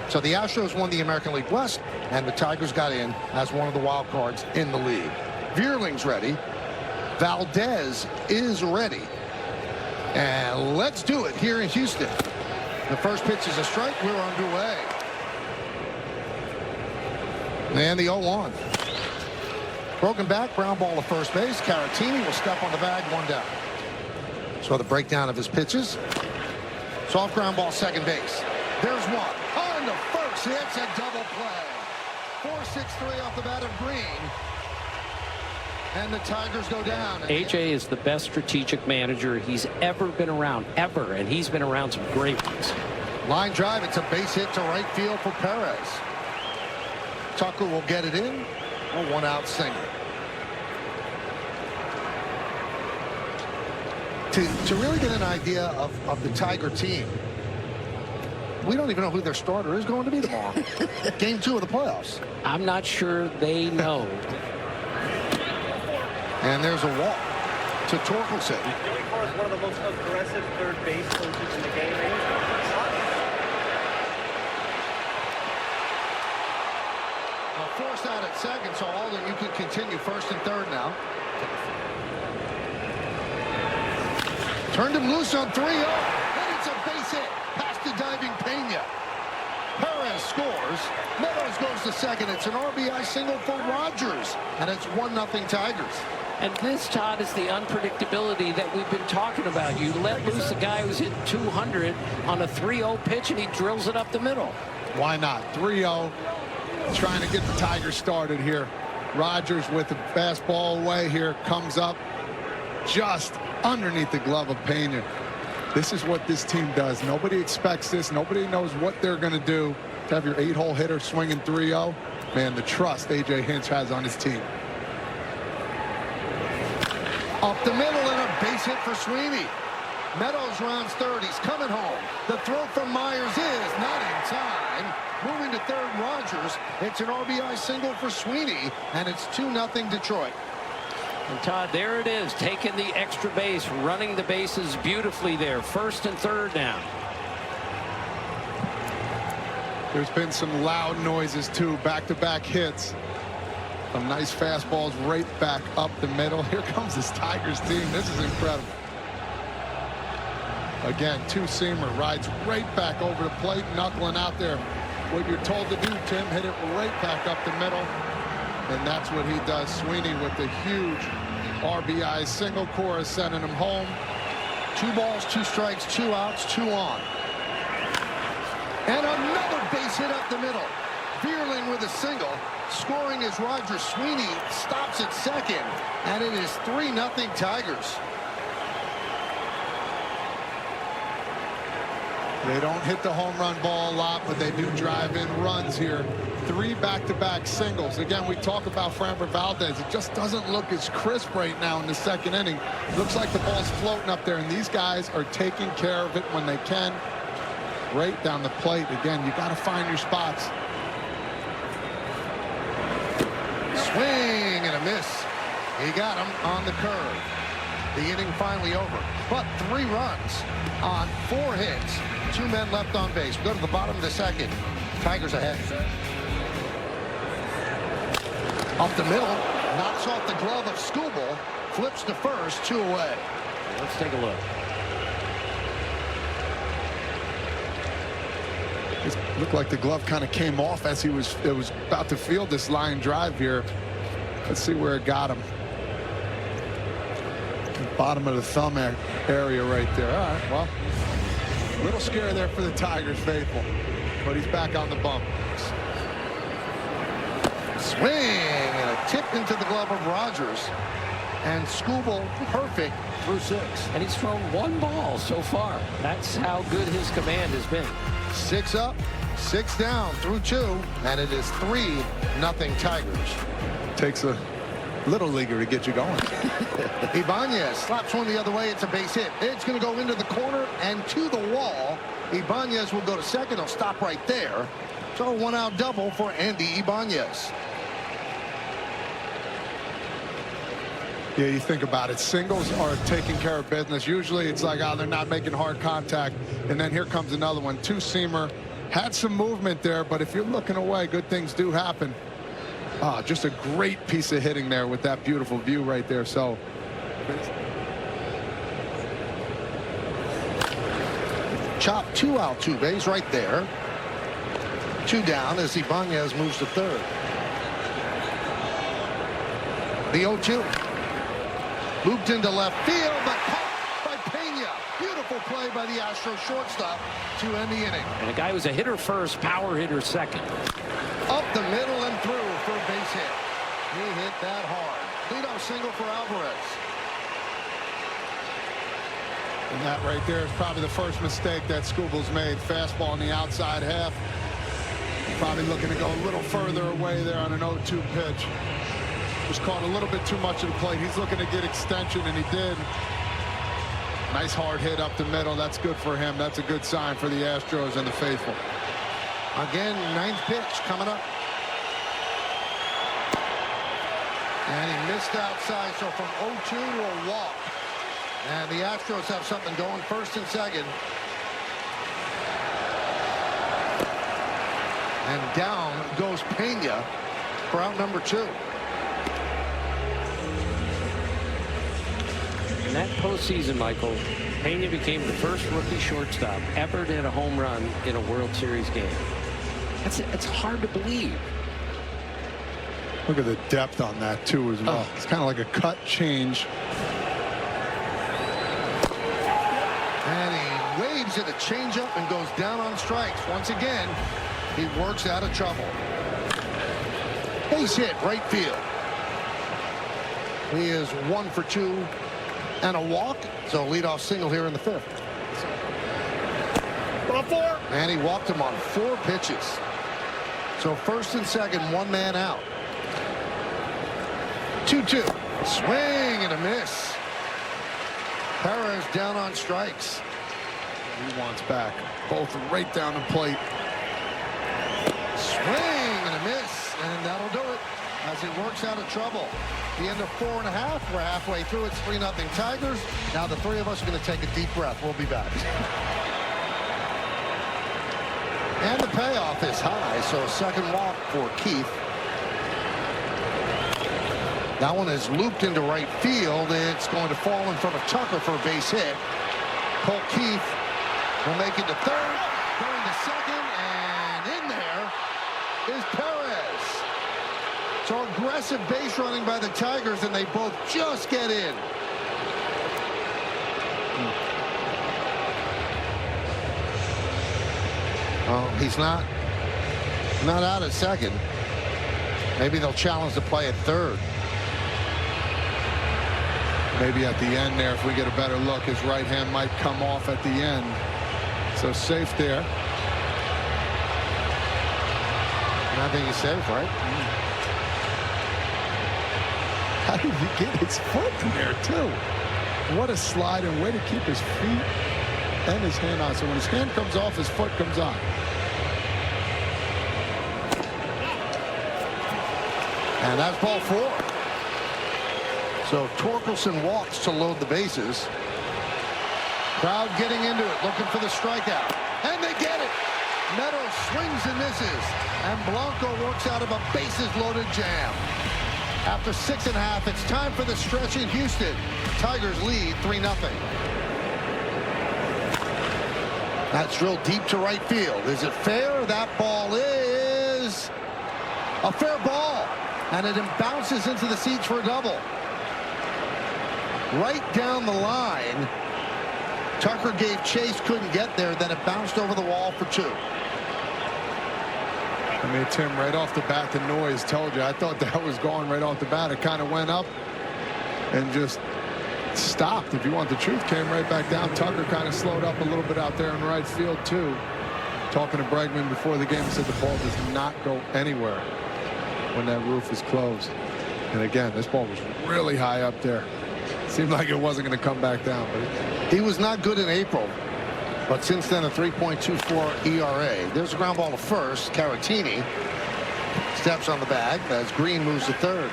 So the Astros won the American League West, and the Tigers got in as one of the wild cards in the league. Vierling's ready. Valdez is ready. And let's do it here in Houston. The first pitch is a strike. We're underway. And the 0-1. Broken back, ground ball to first base. Caratini will step on the bag, one down. So the breakdown of his pitches. Soft ground ball, second base. There's one. On the first, it's a double play. 4-6-3 off the bat of Green. And the Tigers go down. AJ is the best strategic manager he's ever been around, ever. And he's been around some great ones. Line drive, it's a base hit to right field for Perez. Tucker will get it in. A one-out single. To really get an idea of the Tiger team, we don't even know who their starter is going to be tomorrow. Game 2 of the playoffs. I'm not sure they know. And there's a walk to Torkelson. Joey Carr is one of the most aggressive third base coaches in the game. Forced out at second, so Alden, you can continue first and third now. Turned him loose on 3-0, and it's a base hit past the diving Pena. Perez scores. Meadows goes to second. It's an RBI single for Rogers, and it's 1-0 Tigers. And this, Todd, is the unpredictability that we've been talking about. You let loose a guy who's hitting 200 on a 3-0 pitch, and he drills it up the middle. Why not? 3-0. Trying to get the Tigers started here. Rogers with the fastball away here, comes up just underneath the glove of Pena. This is what this team does. Nobody expects this. Nobody knows what they're going to do to have your 8-hole hitter swinging 3-0. Man, the trust A.J. Hinch has on his team. Up the middle and a base hit for Sweeney. Meadows rounds third. He's coming home. The throw from Myers is not in time. Moving to third, Rogers. It's an RBI single for Sweeney, and it's 2-0 Detroit. And Todd, there it is, taking the extra base, running the bases beautifully there. First and third now. There's been some loud noises too, back-to-back hits. Some nice fastballs right back up the middle. Here comes this Tigers team. This is incredible. Again, two-seamer rides right back over the plate, knuckling out there. What you're told to do, Tim, hit it right back up the middle. And that's what he does. Sweeney with the huge RBI single, Cora sending him home. 2 balls, 2 strikes, 2 outs, 2 on. And another base hit up the middle. Vierling with a single. Scoring as Rogers. Sweeney stops at second. And it is 3-0 Tigers. They don't hit the home run ball a lot, but they do drive in runs here. 3 back-to-back singles. Again, we talk about Framber Valdez. It just doesn't look as crisp right now in the second inning. Looks like the ball's floating up there, and these guys are taking care of it when they can. Right down the plate. Again, you got to find your spots. Swing and a miss. He got him on the curve. The inning finally over. But 3 runs on 4 hits. 2 men left on base. We go to the bottom of the second. Tigers ahead. Up the middle. Knocks off the glove of Skubal. Flips to first. 2 away. Let's take a look. It looked like the glove kind of came off as it was about to field this line drive here. Let's see where it got him. Bottom of the thumb area right there. All right, well, a little scare there for the Tigers faithful, but he's back on the bump. Swing and a tip into the glove of Rogers. And Skubal perfect through 6. And he's thrown 1 ball so far. That's how good his command has been. 6 up, 6 down through 2, and it is 3-0 Tigers. Takes a little leaguer to get you going. Ibanez slaps one the other way. It's a base hit. It's going to go into the corner and to the wall. Ibanez will go to second. He'll stop right there. So 1-out double for Andy Ibanez. Yeah, you think about it. Singles are taking care of business. Usually it's like, oh, they're not making hard contact. And then here comes another one. Two-seamer Had some movement there, but if you're looking away, good things do happen. Just a great piece of hitting there with that beautiful view right there. So Chop, 2 out, 2 bays right there. 2 down as Ibanez moves to third. The 0-2. Looped into left field, but caught by Pena. Beautiful play by the Astros shortstop to end the inning. And a guy who's a hitter first, power hitter second. Up the middle and through for a base hit. He hit that hard. Leadoff single for Alvarez. And that right there is probably the first mistake that Scooble's made. Fastball in the outside half. Probably looking to go a little further away there on an 0-2 pitch. Was caught a little bit too much of the plate. He's looking to get extension, and he did. Nice hard hit up the middle. That's good for him. That's a good sign for the Astros and the faithful. Again, 9th pitch coming up. And he missed outside, so from 0-2 to a walk. And the Astros have something going, first and second. And down goes Pena for out number 2. In that postseason, Michael, Pena became the first rookie shortstop ever to hit a home run in a World Series game. It's hard to believe. Look at the depth on that, too, as well. It's kind of like a cut change. And he waves at a changeup and goes down on strikes. Once again, he works out of trouble. Base hit, right field. He is 1 for 2 and a walk. So leadoff single here in the 5th. And he walked him on 4 pitches. So first and second, 1 man out. 2-2. Swing and a miss. Perez down on strikes. He wants back. Both right down the plate. Swing and a miss. And that'll do it as he works out of trouble. The end of 4 1/2. We're halfway through. It's 3-0 Tigers. Now the 3 of us are going to take a deep breath. We'll be back. And the payoff is high. So a second walk for Keith. That one is looped into right field. It's going to fall in front of Tucker for a base hit. Cole Keith will make it to third, going to second, and in there is Perez. So aggressive base running by the Tigers, and they both just get in. Oh, he's not out at second. Maybe they'll challenge the play at third. Maybe at the end there, if we get a better look, his right hand might come off at the end. So safe there. I think he's safe, right? How did he get his foot in there, too? What a slide, and way to keep his feet and his hand on. So when his hand comes off, his foot comes on. And that's ball 4. So Torkelson walks to load the bases. Crowd getting into it, looking for the strikeout. And they get it. Meadows swings and misses. And Blanco works out of a bases-loaded jam. After 6 1/2, it's time for the stretch in Houston. Tigers lead 3-0. That's drilled deep to right field. Is it fair? That ball is a fair ball. And it bounces into the seats for a double. Right down the line. Tucker gave chase, couldn't get there. Then it bounced over the wall for 2. I mean, Tim, right off the bat, the noise told you. I thought that was gone right off the bat. It kind of went up and just stopped. If you want the truth, came right back down. Tucker kind of slowed up a little bit out there in right field, too. Talking to Bregman before the game, he said the ball does not go anywhere when that roof is closed. And again, this ball was really high up there. Seemed like it wasn't going to come back down. But he was not good in April. But since then, a 3.24 ERA. There's a ground ball to first. Caratini steps on the bag as Green moves to third.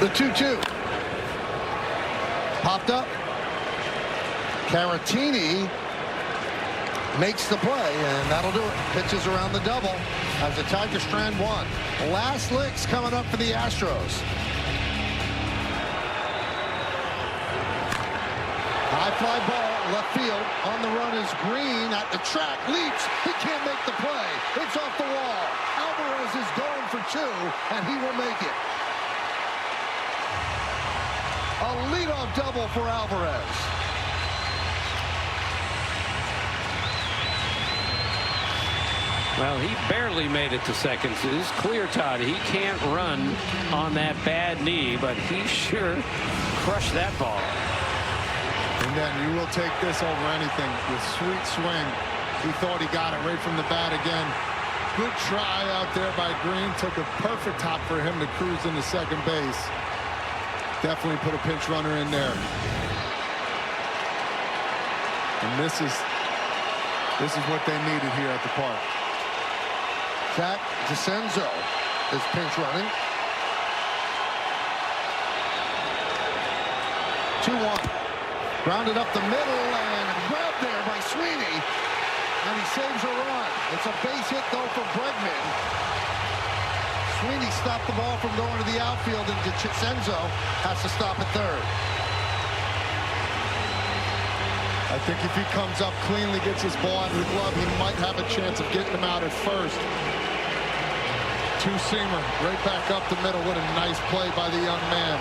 The 2-2. Popped up. Caratini makes the play, and that'll do it. Pitches around the double as the Tigers strand one. Last licks coming up for the Astros. High fly ball, left field. On the run is Green at the track. Leaps. He can't make the play. It's off the wall. Alvarez is going for two, and he will make it. A leadoff double for Alvarez. Well, he barely made it to second. It is clear, Todd, he can't run on that bad knee, but he sure crushed that ball. And then you will take this over anything with sweet swing. He thought he got it right from the bat again. Good try out there by Green. Took a perfect hop for him to cruise into second base. Definitely put a pinch runner in there. And this is what they needed here at the park. Zach DeCenzo is pinch running. 2-1. Grounded up the middle and grabbed there by Sweeney. And he saves a run. It's a base hit, though, for Bregman. Sweeney stopped the ball from going to the outfield, and DeCenzo has to stop at third. I think if he comes up cleanly, gets his ball out of the glove, he might have a chance of getting him out at first. Two-seamer right back up the middle. What a nice play by the young man.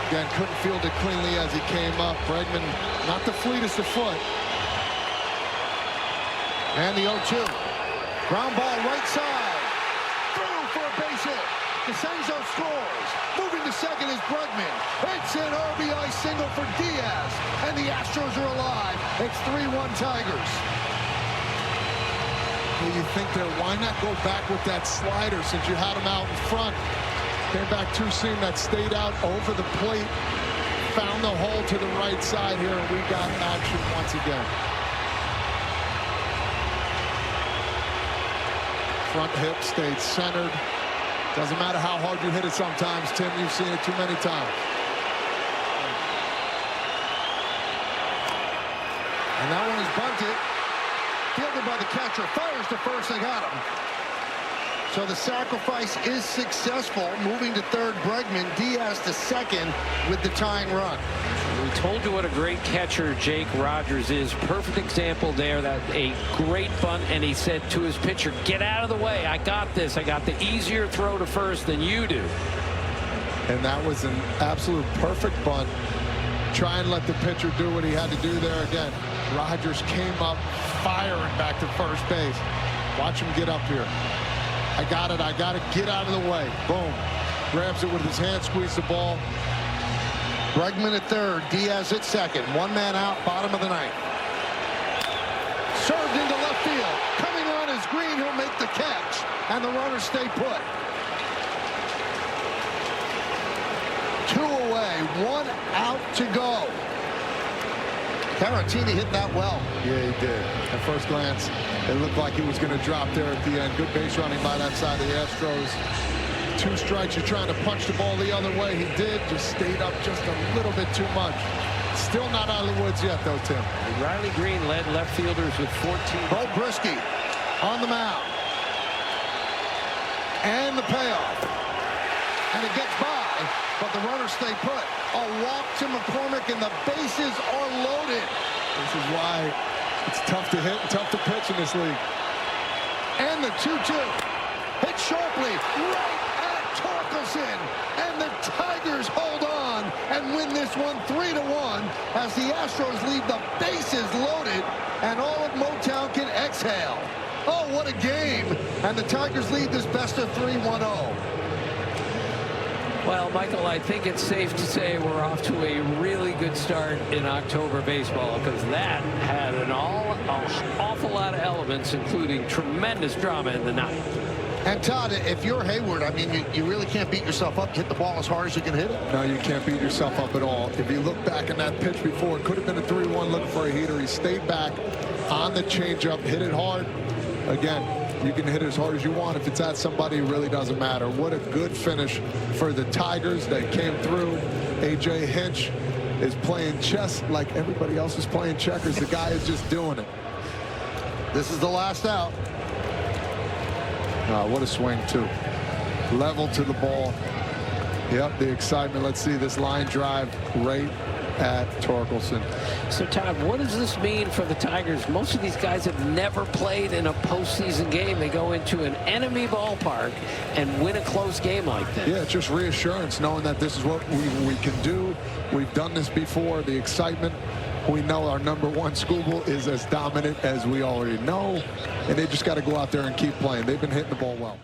Again, couldn't field it cleanly as he came up. Bregman, not the fleetest of foot. And the 0-2. Ground ball right side. Through for a base hit. DeCenzo scores. Moving to second is Bregman. It's an RBI single for Diaz. And the Astros are alive. It's 3-1 Tigers. Well, you think there, why not go back with that slider since you had him out in front? Came back two-seam that stayed out over the plate. Found the hole to the right side here, and we got action once again. Front hip stayed centered. Doesn't matter how hard you hit it sometimes, Tim. You've seen it too many times. And that one is bunted. Fielded by the catcher. Fires to first. They got him. So the sacrifice is successful. Moving to third, Bregman. Diaz to second with the tying run. We told you what a great catcher Jake Rogers is. Perfect example there. That a great bunt, and he said to his pitcher, get out of the way. I got this. I got the easier throw to first than you do. And that was an absolute perfect bunt. Try and let the pitcher do what he had to do there again. Rogers came up firing back to first base. Watch him get up here. I got it. I got to get out of the way. Boom. Grabs it with his hand, squeeze the ball. Bregman at third, Diaz at second. One man out, bottom of the ninth. Served into left field. Coming on is Green. He'll make the catch, and the runners stay put. 2 away, 1 out to go. Caratini hit that well. Yeah, he did. At first glance, it looked like he was going to drop there at the end. Good base running by that side of the Astros. 2 strikes, you're trying to punch the ball the other way. He did, just stayed up just a little bit too much. Still not out of the woods yet, though, Tim. Riley Green led left fielders with 14. Bo Brisky on the mound. And the payoff. And it gets by, but the runners stay put. A walk to McCormick, and the bases are loaded. This is why it's tough to hit and tough to pitch in this league. And the 2-2. Hit sharply right at Torkelson. And the Tigers hold on and win this one 3-1 as the Astros leave the bases loaded and all of Motown can exhale. Oh, what a game. And the Tigers lead this best of 3 1-0. Well, Michael, I think it's safe to say we're off to a really good start in October baseball, because that had an awful lot of elements, including tremendous drama in the ninth. And Todd, if you're Hayward, I mean, you really can't beat yourself up. Hit the ball as hard as you can hit it. No, you can't beat yourself up at all. If you look back in that pitch before, it could have been a 3-1 looking for a heater. He stayed back on the changeup, hit it hard. Again, you can hit it as hard as you want. If it's at somebody, it really doesn't matter. What a good finish for the Tigers. They came through. A.J. Hinch is playing chess like everybody else is playing checkers. The guy is just doing it. This is the last out. What a swing, too. Level to the ball. Yep, the excitement. Let's see this line drive right at Torkelson. So, Todd, what does this mean for the Tigers? Most of these guys have never played in a postseason game. They go into an enemy ballpark and win a close game like this. Yeah, it's just reassurance, knowing that this is what we can do. We've done this before. The excitement. We know our #1 Skubal is as dominant as we already know. And they just got to go out there and keep playing. They've been hitting the ball well.